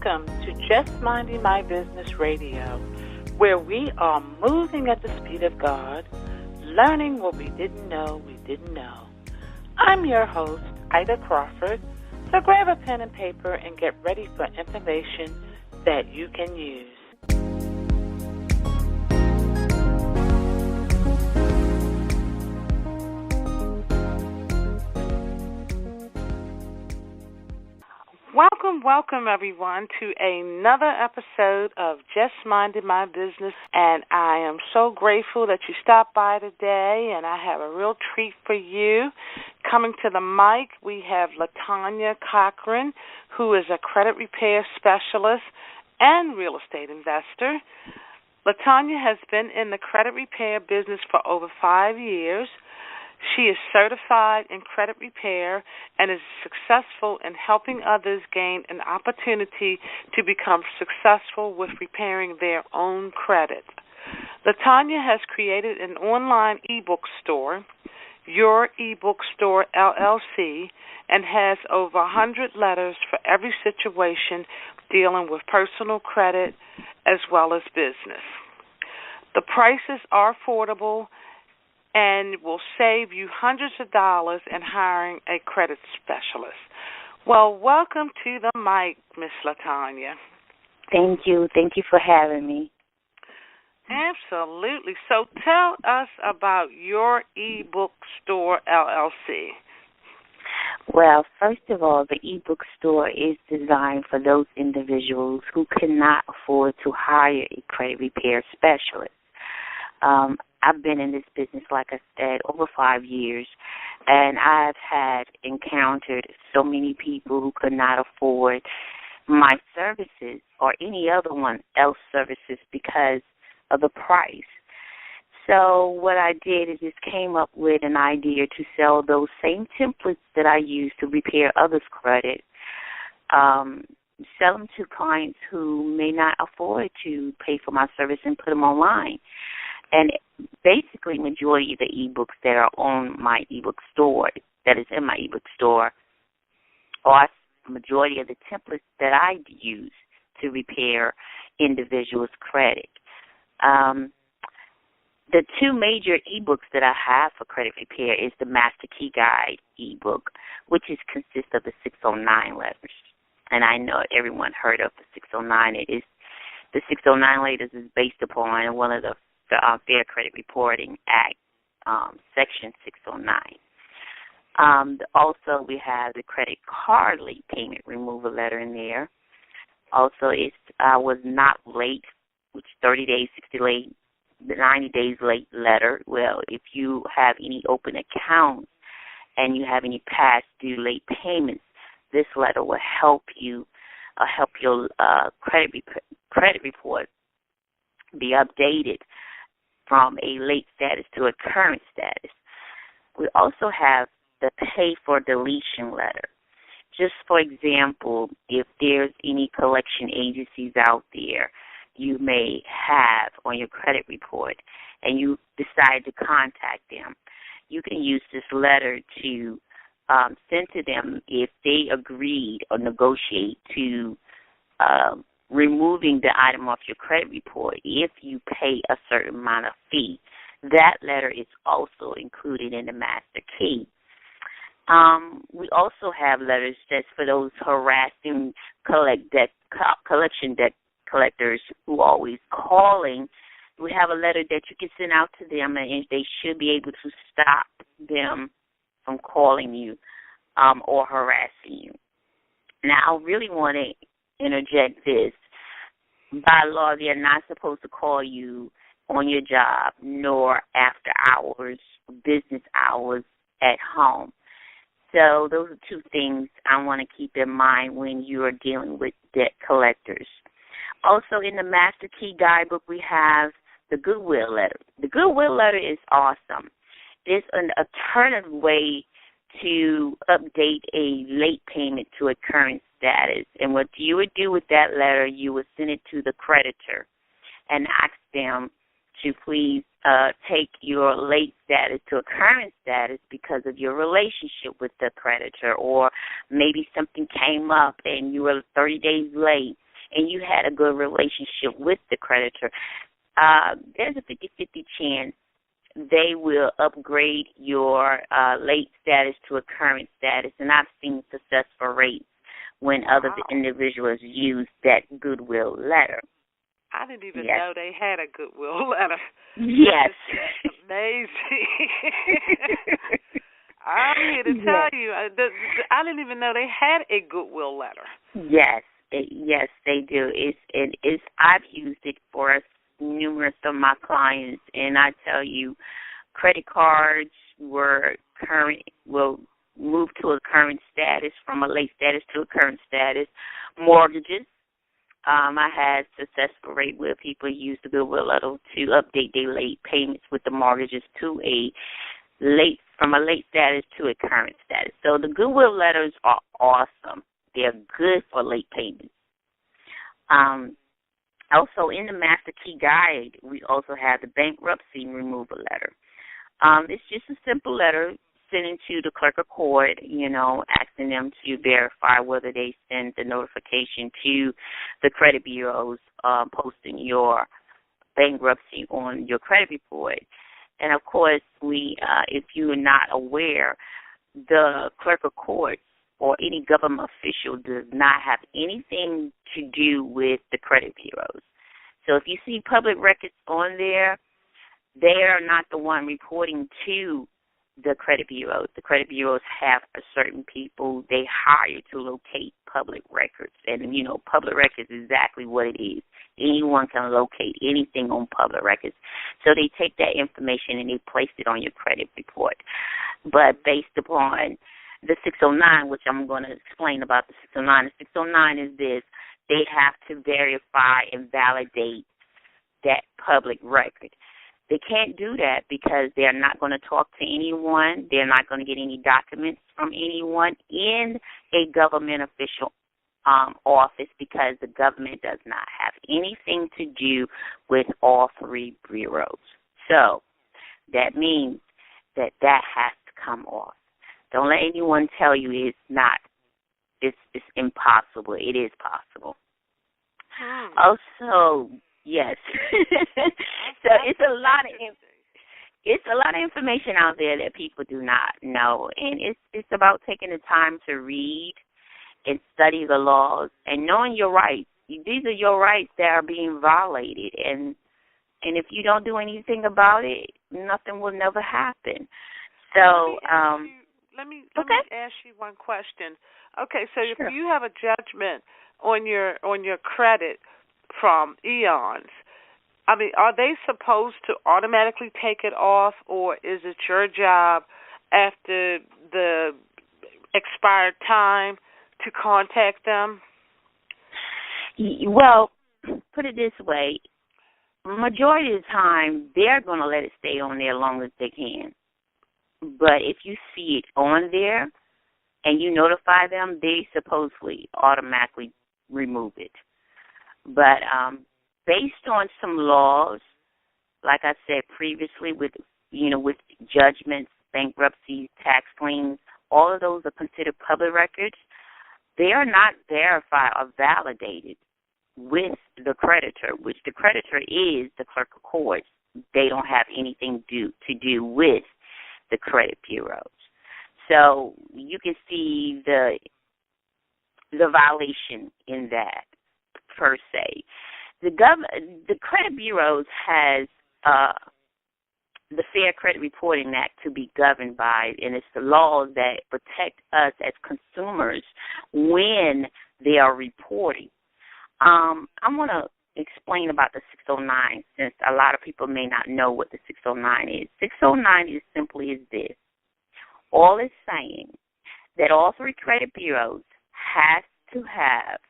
Welcome to Just Minding My Business Radio, where we are moving at the speed of God, learning what we didn't know we didn't know. I'm your host, Ida Crawford, so grab a pen and paper and get ready for information that you can use. Welcome everyone to another episode of Just Minding My Business, and I am so grateful that you stopped by today, and I have a real treat for you. Coming to the mic, we have LaTanya Cochran, who is a credit repair specialist and real estate investor. LaTanya has been in the credit repair business for over 5 years. She is certified in credit repair and is successful in helping others gain an opportunity to become successful with repairing their own credit. LaTanya has created an online EBook Store, Your EBook Store, LLC, and has over 100 letters for every situation dealing with personal credit as well as business. The prices are affordable and will save you hundreds of dollars in hiring a credit specialist. Well, welcome to the mic, Miss LaTanya. Thank you. Thank you for having me. Absolutely. So tell us about Your EBook Store, LLC. Well, first of all, the EBook Store is designed for those individuals who cannot afford to hire a credit repair specialist. I've been in this business, like I said, over 5 years, and I've encountered so many people who could not afford my services or any other one else services because of the price. So what I did is just came up with an idea to sell those same templates that I use to repair others' credit, sell them to clients who may not afford to pay for my service and put them online. And basically, majority of the ebooks that are on my ebook store, that is in my ebook store, are the majority of the templates that I use to repair individuals' credit. The two major ebooks that I have for credit repair is the Master Key Guide ebook, which consists of the 609 letters. And I know everyone heard of the 609. The 609 letters is based upon one of the Fair Credit Reporting Act, Section 609. Also, we have the credit card late payment removal letter in there. Also, I was not late, which 30 days, 60 late, 90 days late letter. Well, if you have any open accounts and you have any past due late payments, this letter will help you, help your credit report be updated from a late status to a current status. We also have the pay for deletion letter. Just for example, if there's any collection agencies out there you may have on your credit report and you decide to contact them, you can use this letter to send to them if they agreed or negotiate to removing the item off your credit report if you pay a certain amount of fee. That letter is also included in the Master Key. We also have letters that's for those harassing collection debt collectors who are always calling. We have a letter that you can send out to them, and they should be able to stop them from calling you or harassing you. Now, I really want to interject this. By law, they're not supposed to call you on your job nor after hours, business hours at home. So those are two things I want to keep in mind when you are dealing with debt collectors. Also, in the Master Key Guidebook, we have the Goodwill letter. The Goodwill letter is awesome. It's an alternative way to update a late payment to a current status. And what you would do with that letter, you would send it to the creditor and ask them to please take your late status to a current status because of your relationship with the creditor, or maybe something came up and you were 30 days late and you had a good relationship with the creditor, there's a 50-50 chance they will upgrade your late status to a current status. And I've seen successful rates when other individuals use that goodwill letter. I didn't even know they had a goodwill letter. Yes. That's amazing. I'm here to tell you, I didn't even know they had a goodwill letter. Yes, yes, they do. I've used it for numerous of my clients, and I tell you, credit cards will move to a current status, from a late status to a current status. Mortgages, I had successful rate where people use the goodwill letter to update their late payments with the mortgages to from a late status to a current status. So the goodwill letters are awesome. They're good for late payments. Also, in the Master Key Guide, we also have the bankruptcy removal letter. It's just a simple letter sent to the clerk of court, asking them to verify whether they send the notification to the credit bureaus posting your bankruptcy on your credit report. And, of course, if you are not aware, the clerk of court or any government official does not have anything to do with the credit bureaus. So if you see public records on there, they are not the one reporting to the credit bureaus. The credit bureaus have a certain people they hire to locate public records. And, public records is exactly what it is. Anyone can locate anything on public records. So they take that information and they place it on your credit report. But based upon the 609, which I'm going to explain about the 609, the 609 is this: they have to verify and validate that public record. They can't do that because they're not going to talk to anyone. They're not going to get any documents from anyone in a government official office, because the government does not have anything to do with all three bureaus. So that means that has to come off. Don't let anyone tell you it's not. It's impossible. It is possible. Also, yes. So it's a lot of information out there that people do not know, and it's about taking the time to read and study the laws and knowing your rights. These are your rights that are being violated, and if you don't do anything about it, nothing will never happen. So let me ask you one question. Okay, so if you have a judgment on your credit from eons, are they supposed to automatically take it off, or is it your job after the expired time to contact them? Well, put it this way. Majority of the time, they're going to let it stay on there as long as they can. But if you see it on there and you notify them, they supposedly automatically remove it. But based on some laws, like I said previously, with judgments, bankruptcy, tax liens, all of those are considered public records. They are not verified or validated with the creditor, which the creditor is the clerk of court. They don't have anything to do with the credit bureaus. So you can see the violation in that, per se. The credit bureaus has the Fair Credit Reporting Act to be governed by, and it's the laws that protect us as consumers when they are reporting. I want to explain about the 609, since a lot of people may not know what the 609 is. 609 is simply as this. All it's saying that all three credit bureaus has to have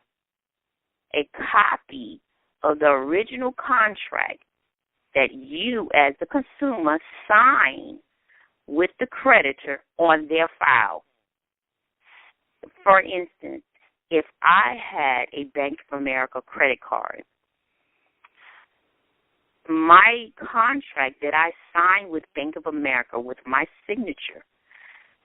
a copy of the original contract that you as the consumer sign with the creditor on their file. For instance, if I had a Bank of America credit card, my contract that I signed with Bank of America with my signature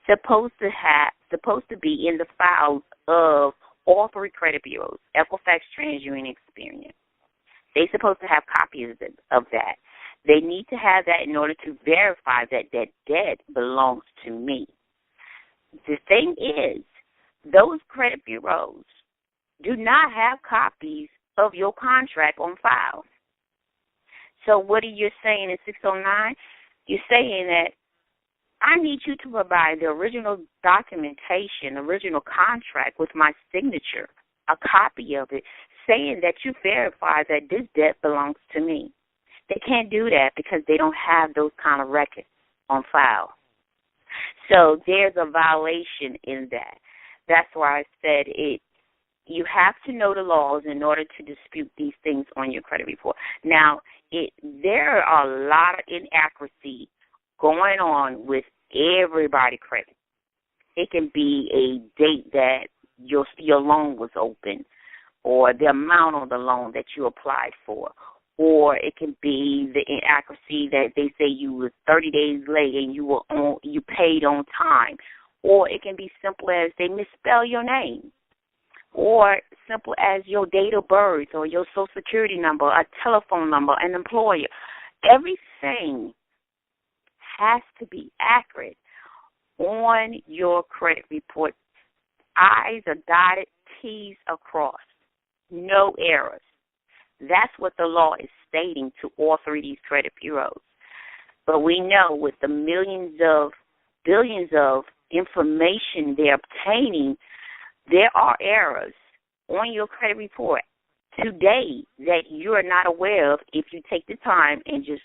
supposed to be in the files of all three credit bureaus, Equifax, TransUnion, Experian. They're supposed to have copies of that. They need to have that in order to verify that that debt belongs to me. The thing is, those credit bureaus do not have copies of your contract on file. So what are you saying in 609? You're saying that I need you to provide the original documentation, original contract with my signature, a copy of it, saying that you verify that this debt belongs to me. They can't do that because they don't have those kind of records on file. So there's a violation in that. That's why I said it. You have to know the laws in order to dispute these things on your credit report. Now, there are a lot of inaccuracy going on with everybody's credit. It can be a date that your loan was open, or the amount on the loan that you applied for, or it can be the inaccuracy that they say you were 30 days late and you paid on time, or it can be simple as they misspell your name, or simple as your date of birth or your social security number, a telephone number, an employer. Everything has to be accurate on your credit report. I's are dotted, T's are crossed. No errors. That's what the law is stating to all three of these credit bureaus. But we know with the billions of information they're obtaining, there are errors on your credit report today that you are not aware of if you take the time and just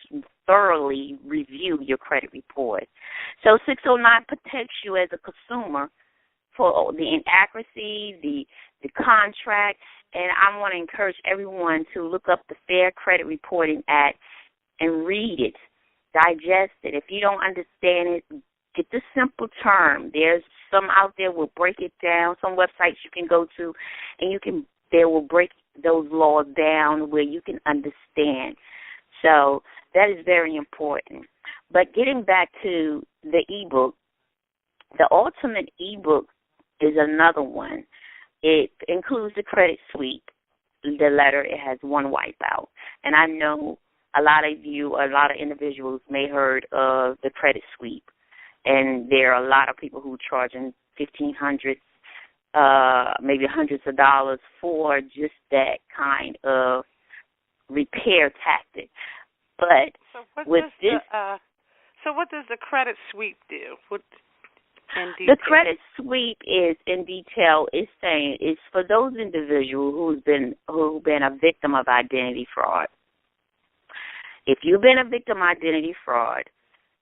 thoroughly review your credit report. So 609 protects you as a consumer for the inaccuracy, the contract, and I want to encourage everyone to look up the Fair Credit Reporting Act and read it, digest it. If you don't understand it, get the simple term. There's some out there will break it down, some websites you can go to, and they will break those laws down where you can understand. So that is very important. But getting back to the ebook, the ultimate ebook is another one. It includes the credit sweep, the letter. It has one wipeout. And I know a lot of individuals may have heard of the credit sweep. And there are a lot of people who are charging $1,500, maybe hundreds of dollars for just that kind of repair tactic. But so what does the credit sweep do? The credit sweep is in detail. It's saying it's for those individuals who've been a victim of identity fraud. If you've been a victim of identity fraud,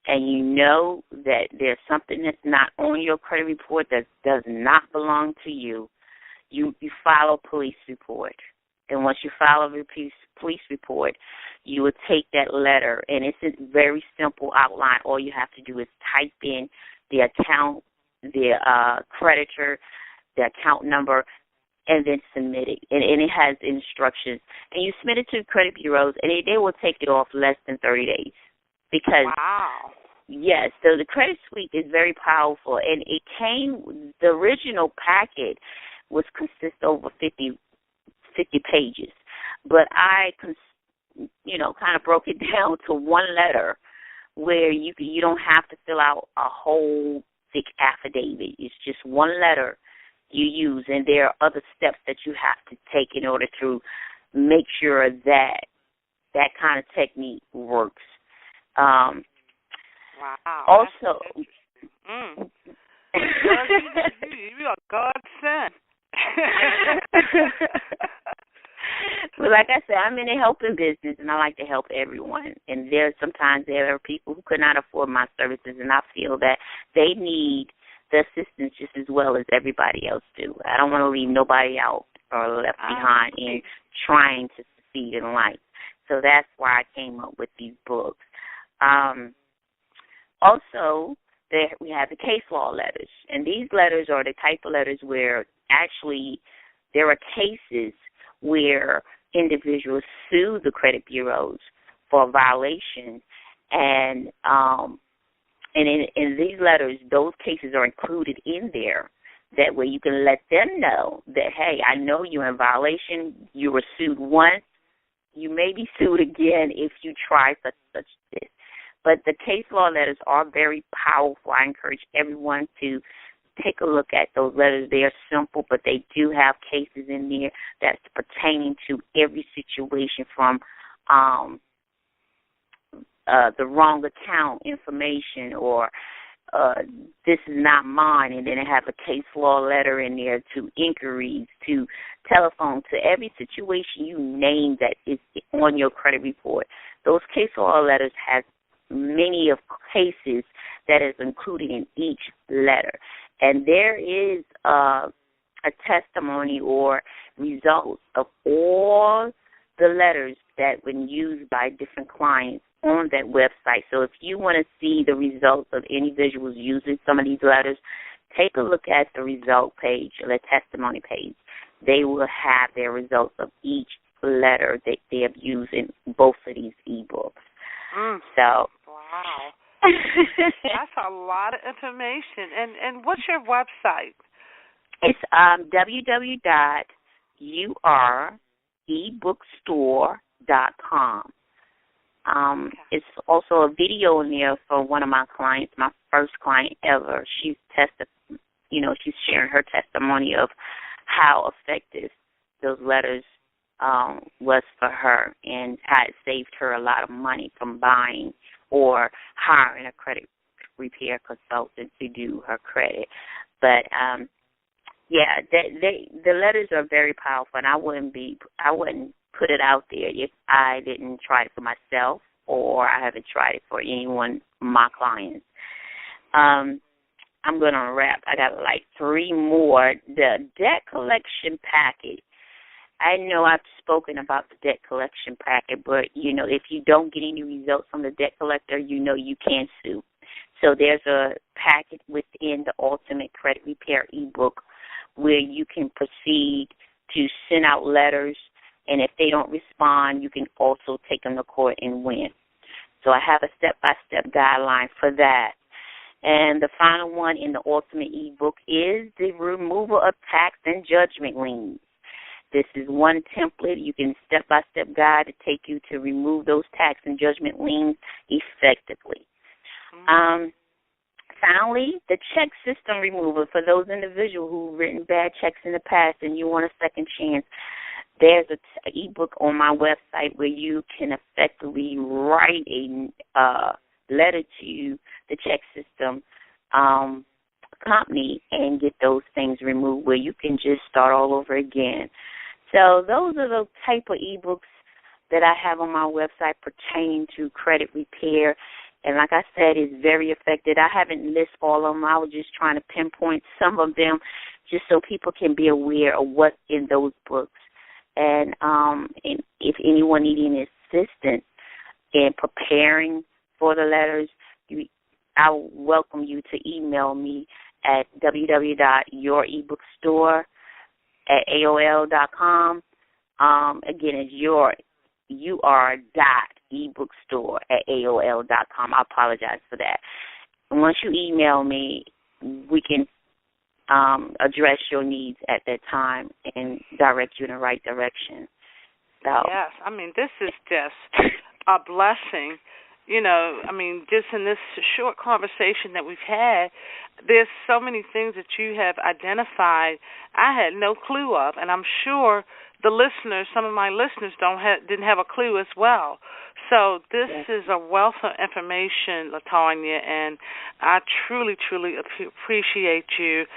and you know that there's something that's not on your credit report that does not belong to you, you file a police report. And once you file a police report, you would take that letter, and it's a very simple outline. All you have to do is type in the account, the creditor, the account number, and then submit it. And it has instructions. And you submit it to credit bureaus, and they will take it off less than 30 days. Because, wow. Yes, so the credit suite is very powerful, and the original packet was consist over 50 pages, but I, kind of broke it down to one letter where you don't have to fill out a whole thick affidavit. It's just one letter you use, and there are other steps that you have to take in order to make sure that that kind of technique works. Wow. Also, you are godsend. Well, like I said, I'm in the helping business, and I like to help everyone. And sometimes there are people who could not afford my services, and I feel that they need the assistance just as well as everybody else do. I don't want to leave nobody out or left behind in trying to succeed in life. So that's why I came up with these books. Also, we have the case law letters, and these letters are the type of letters where actually there are cases where individuals sue the credit bureaus for violation, and in these letters, those cases are included in there That way you can let them know that, hey, I know you're in violation. You were sued once. You may be sued again if you try such this. But the case law letters are very powerful. I encourage everyone to take a look at those letters. They are simple, but they do have cases in there that's pertaining to every situation, from the wrong account information, or this is not mine, and then they have a case law letter in there, to inquiries, to telephone, to every situation you name that is on your credit report. Those case law letters have many of cases that is included in each letter. And there is a testimony or results of all the letters that when used by different clients on that website. So if you want to see the results of individuals using some of these letters, take a look at the result page or the testimony page. They will have their results of each letter that they have used in both of these ebooks. So, wow. That's a lot of information. And what's your website? It's www.ebookstore.com. It's also a video in there for one of my clients, my first client ever. She's she's sharing her testimony of how effective those letters was for her, and how it saved her a lot of money from buying or hiring a credit repair consultant to do her credit. But the letters are very powerful, and I wouldn't put it out there if I didn't try it for myself, or I haven't tried it for anyone of my clients. I'm going to wrap. I got like 3 more. The debt collection packet. I know I've spoken about the debt collection packet, but, if you don't get any results from the debt collector, you can sue. So there's a packet within the Ultimate Credit Repair ebook where you can proceed to send out letters, and if they don't respond, you can also take them to court and win. So I have a step-by-step guideline for that. And the final one in the Ultimate ebook is the removal of tax and judgment liens. This is one template. You can step-by-step guide to take you to remove those tax and judgment liens effectively. Finally, the check system removal for those individuals who've written bad checks in the past and you want a second chance. There's an ebook on my website where you can effectively write a letter to the check system company and get those things removed, where you can just start all over again. So those are the type of ebooks that I have on my website pertaining to credit repair. And like I said, it's very effective. I haven't listed all of them. I was just trying to pinpoint some of them just so people can be aware of what's in those books. And if anyone needing assistance in preparing for the letters, I welcome you to email me at www.yourebookstore@aol.com. Again, it's ebookstore@aol.com. I apologize for that. And once you email me, we can address your needs at that time and direct you in the right direction. So, yes, this is just a blessing. Just in this short conversation that we've had, there's so many things that you have identified I had no clue of, and I'm sure the listeners, some of my listeners didn't have a clue as well. So this is a wealth of information, LaTanya, and I truly, truly appreciate you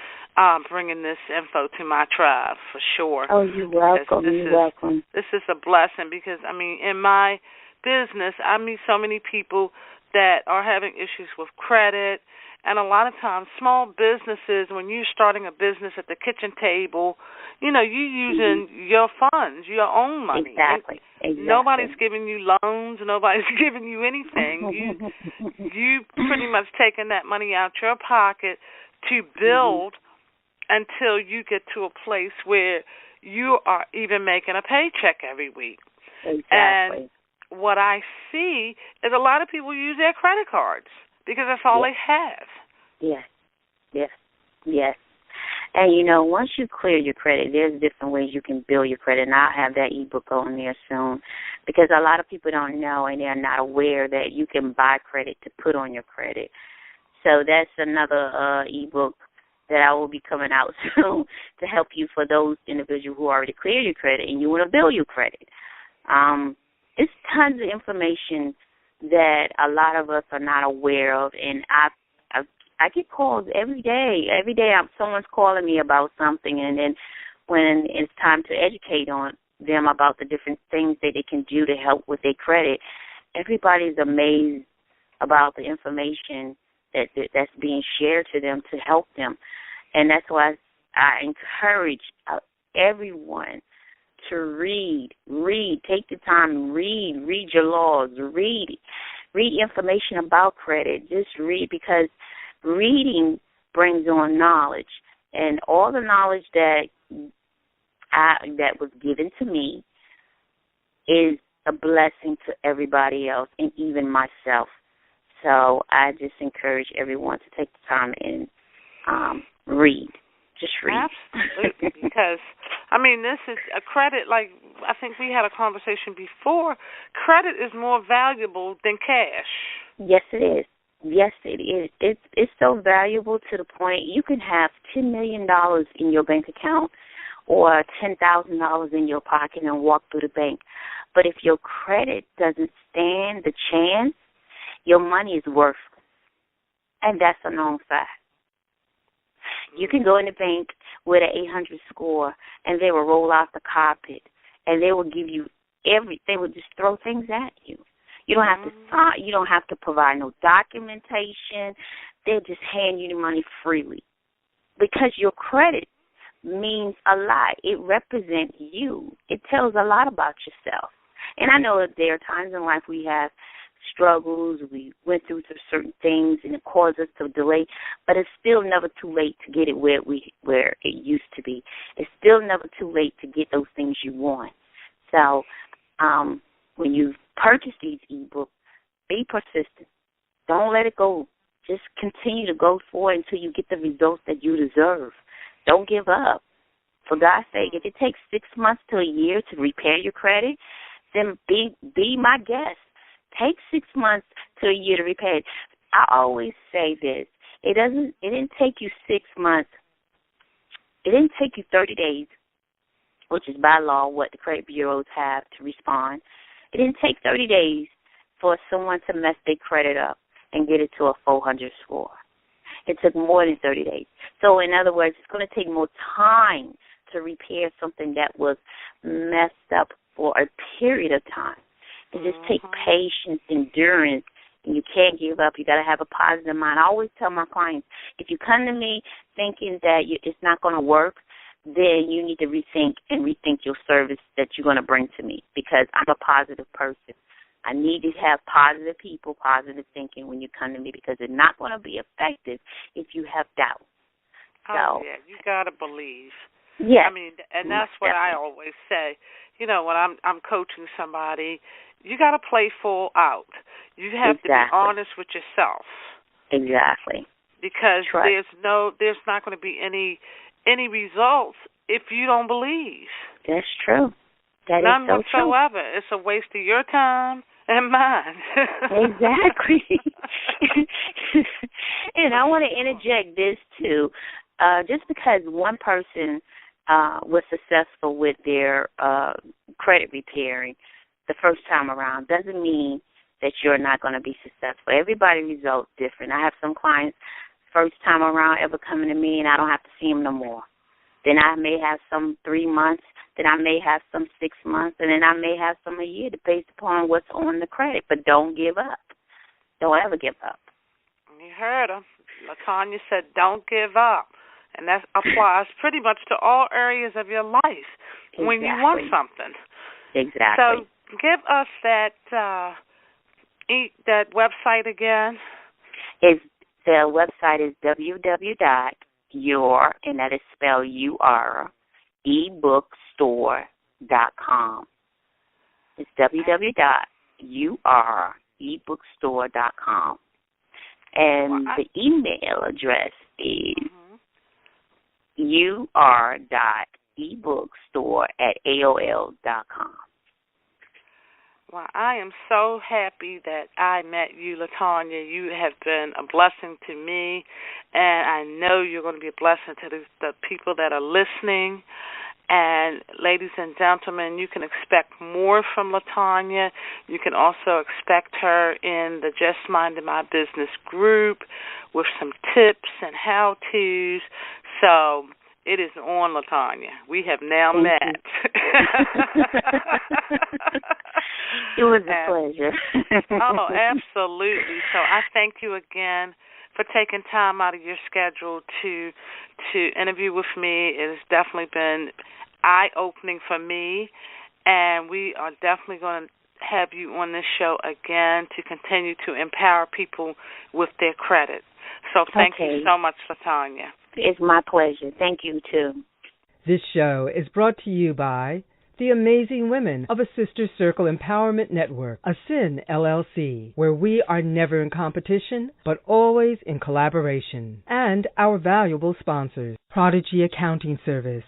bringing this info to my tribe, for sure. Oh, you're welcome. Welcome. This is a blessing because, in my business, I meet so many people that are having issues with credit, and a lot of times small businesses, when you're starting a business at the kitchen table, you're using your funds, your own money. Exactly. Nobody's giving you loans. Nobody's giving you anything. You pretty much taking that money out your pocket to build until you get to a place where you are even making a paycheck every week. Exactly. And what I see is a lot of people use their credit cards because that's all they have. Yes. And, once you clear your credit, there's different ways you can build your credit, and I'll have that ebook on there soon, because a lot of people don't know and they're not aware that you can buy credit to put on your credit. So that's another ebook that I will be coming out soon to help you for those individuals who already clear your credit and you want to build your credit. It's tons of information that a lot of us are not aware of, and I get calls every day. Every day someone's calling me about something, and then when it's time to educate on them about the different things that they can do to help with their credit, everybody's amazed about the information that's being shared to them to help them. And that's why I encourage everyone to read, take the time, read your laws, read information about credit. Just read, because reading brings on knowledge, and all the knowledge that was given to me is a blessing to everybody else and even myself. So I just encourage everyone to take the time and read. Just read. Absolutely, because, this is a credit, like I think we had a conversation before, credit is more valuable than cash. Yes, it is. Yes, it is. It's so valuable to the point you can have $10 million in your bank account or $10,000 in your pocket and walk through the bank. But if your credit doesn't stand the chance, your money is worthless. And that's a known fact. You can go in the bank with an 800 score, and they will roll out the carpet, and they will give you they will just throw things at you. You don't have to sign. You don't have to provide no documentation. They'll just hand you the money freely, because your credit means a lot. It represents you. It tells a lot about yourself. And I know that there are times in life we have struggles, we went through certain things, and it caused us to delay, but it's still never too late to get it where it used to be. It's still never too late to get those things you want. So when you purchase these ebooks, be persistent. Don't let it go. Just continue to go forward until you get the results that you deserve. Don't give up. For God's sake, if it takes 6 months to a year to repair your credit, then be my guest. Take 6 months to a year to repair it. I always say this. It didn't take you 6 months. It didn't take you 30 days, which is by law what the credit bureaus have to respond. It didn't take 30 days for someone to mess their credit up and get it to a 400 score. It took more than 30 days. So, in other words, it's going to take more time to repair something that was messed up for a period of time. It just takes patience, endurance, and you can't give up. You got to have a positive mind. I always tell my clients, if you come to me thinking that it's not going to work, then you need to rethink your service that you're going to bring to me, because I'm a positive person. I need to have positive people, positive thinking when you come to me, because it's not going to be effective if you have doubt. You got to believe. Yeah. And that's what I always say. When I'm coaching somebody, you got to play full out. You have to be honest with yourself. Exactly. Because there's not going to be any results if you don't believe. That's true. None is so whatsoever. True. It's a waste of your time and mine. Exactly. And I want to interject this too. Just because one person was successful with their credit repairing the first time around doesn't mean that you're not going to be successful. Everybody's results different. I have some clients first time around ever coming to me, and I don't have to see them no more. Then I may have some 3 months, then I may have some 6 months, and then I may have some a year based upon what's on the credit. But don't give up. Don't ever give up. You heard her. LaTanya said don't give up. And that applies pretty much to all areas of your life when you want something. Exactly. So give us that website again. The website is www.your, and that is spelled UR, EBookStore.com. It's www.your.ebookstore.com. And the email address is ur.ebookstore@aol.com. Well, I am so happy that I met you, LaTanya. You have been a blessing to me, and I know you're going to be a blessing to the people that are listening. And ladies and gentlemen, you can expect more from LaTanya. You can also expect her in the Just Minding My Business group with some tips and how-tos. So it is on, LaTanya. We have now met. It was a pleasure. Oh, absolutely. So I thank you again for taking time out of your schedule to interview with me. It has definitely been eye-opening for me, and we are definitely going to have you on this show again to continue to empower people with their credit. So thank you so much, LaTanya. It's my pleasure. Thank you, too. This show is brought to you by the amazing women of A Sister Circle Empowerment Network, ASIN LLC, where we are never in competition, but always in collaboration. And our valuable sponsors, Prodigy Accounting Service,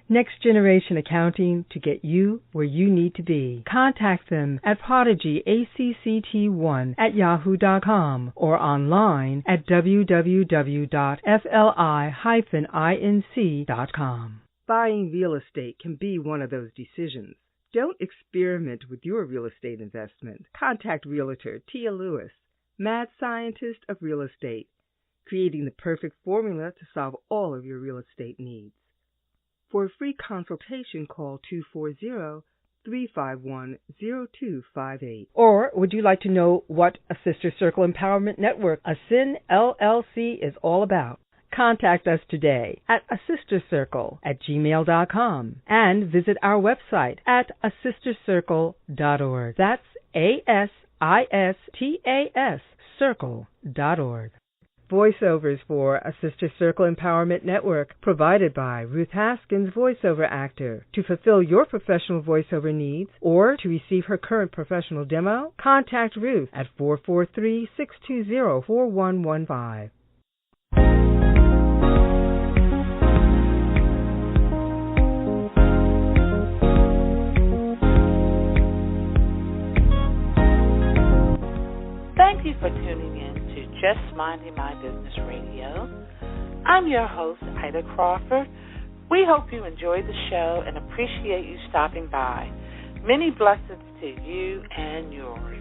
Next Generation Accounting to get you where you need to be. Contact them at prodigyaCCT1@yahoo.com or online at www.fli-inc.com. Buying real estate can be one of those decisions. Don't experiment with your real estate investment. Contact Realtor Tia Lewis, mad scientist of real estate, creating the perfect formula to solve all of your real estate needs. For a free consultation, call 240-351-0258. Or would you like to know what A Sister Circle Empowerment Network, ASIN LLC, is all about? Contact us today at asistercircle@gmail.com and visit our website at asistercircle.org. That's ASISTAS circle.org. Voiceovers for A Sister Circle Empowerment Network provided by Ruth Haskins, voiceover actor. To fulfill your professional voiceover needs or to receive her current professional demo, contact Ruth at 443-620-4115. Thank you for tuning in to Just Minding My Business Radio. I'm your host, Ida Crawford. We hope you enjoyed the show and appreciate you stopping by. Many blessings to you and yours.